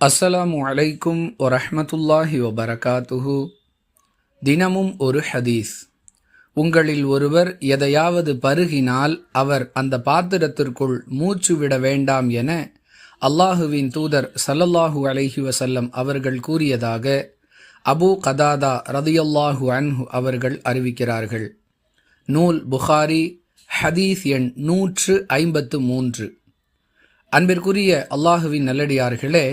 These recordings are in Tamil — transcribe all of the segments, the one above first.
அஸ்ஸலாமு அலைக்கும் வரஹ்மத்துல்லாஹி வபரகாத்துஹு. தினமும் ஒரு ஹதீஸ். உங்களில் ஒருவர் எதையாவது பருகினால் அவர் அந்த பாத்திரத்திற்குள் மூச்சு விட வேண்டாம் என அல்லாஹுவின் தூதர் ஸல்லல்லாஹு அலைஹி வஸல்லம் அவர்கள் கூறியதாக அபூ கதாதா ரதியல்லாஹு அன்ஹு அவர்கள் அறிவிக்கிறார்கள். நூல் புகாரி, ஹதீஸ் எண் 153. அன்பிற்குரிய அல்லாஹுவின் நல்லடியார்களே,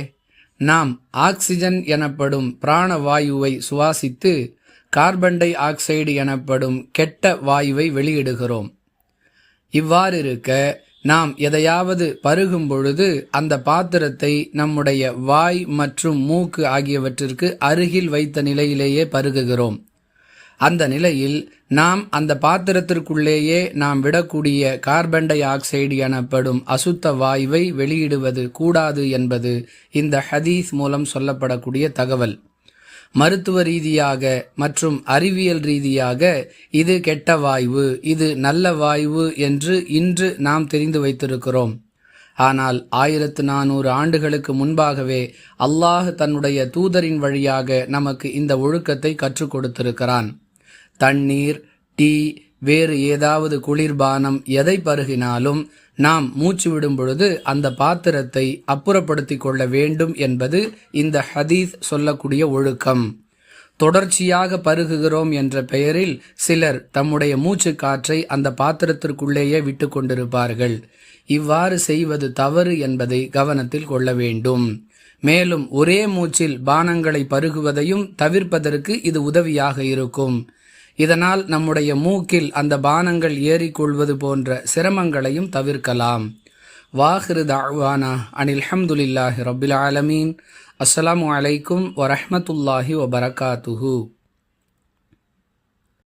நாம் ஆக்சிஜன் எனப்படும் பிராணவாயுவை சுவாசித்து கார்பன் டை ஆக்சைடு எனப்படும் கெட்ட வாயுவை வெளியிடுகிறோம். இவ்வாறிருக்க நாம் எதையாவது பருகும் பொழுது அந்த பாத்திரத்தை நம்முடைய வாய் மற்றும் மூக்கு ஆகியவற்றிற்கு அருகில் வைத்த நிலையிலேயே பருகுகிறோம். அந்த நிலையில் நாம் அந்த பாத்திரத்திற்குள்ளேயே நாம் விடக்கூடிய கார்பன் டை ஆக்சைடு எனப்படும் அசுத்த வாயுவை வெளியிடுவது கூடாது என்பது இந்த ஹதீஸ் மூலம் சொல்லப்படக்கூடிய தகவல். மருத்துவ ரீதியாக மற்றும் அறிவியல் ரீதியாக இது கெட்ட வாயு, இது நல்ல வாயு என்று இன்று நாம் தெரிந்து வைத்திருக்கிறோம். ஆனால் 1400 ஆண்டுகளுக்கு முன்பாகவே அல்லாஹ் தன்னுடைய தூதரின் வழியாக நமக்கு இந்த ஒழுக்கத்தை கற்றுக் கொடுத்திருக்கிறான். தண்ணீர், டீ, வேறு ஏதாவது குளிர்பானம் எதை பருகினாலும் நாம் மூச்சு விடும் பொழுது அந்த பாத்திரத்தை அப்புறப்படுத்தி கொள்ள வேண்டும் என்பது இந்த ஹதீஸ் சொல்லக்கூடிய ஒழுக்கம். தொடர்ச்சியாக பருகுகிறோம் என்ற பெயரில் சிலர் தம்முடைய மூச்சு காற்றை அந்த பாத்திரத்திற்குள்ளேயே விட்டு கொண்டிருப்பார்கள். இவ்வாறு செய்வது தவறு என்பதை கவனத்தில் கொள்ள வேண்டும். மேலும் ஒரே மூச்சில் பானங்களை பருகுவதையும் தவிர்ப்பதற்கு இது உதவியாக இருக்கும். இதனால் நம்முடைய மூக்கில் அந்த பானங்கள் ஏறிக்கொள்வது போன்ற சிரமங்களையும் தவிர்க்கலாம். வாஹிரு தஅவானா அனில் ஹம்துலில்லாஹி ரப்பில் ஆலமீன். அஸ்ஸலாமு அலைக்கும் வரஹ்மத்துல்லாஹி வபரகாத்துஹு.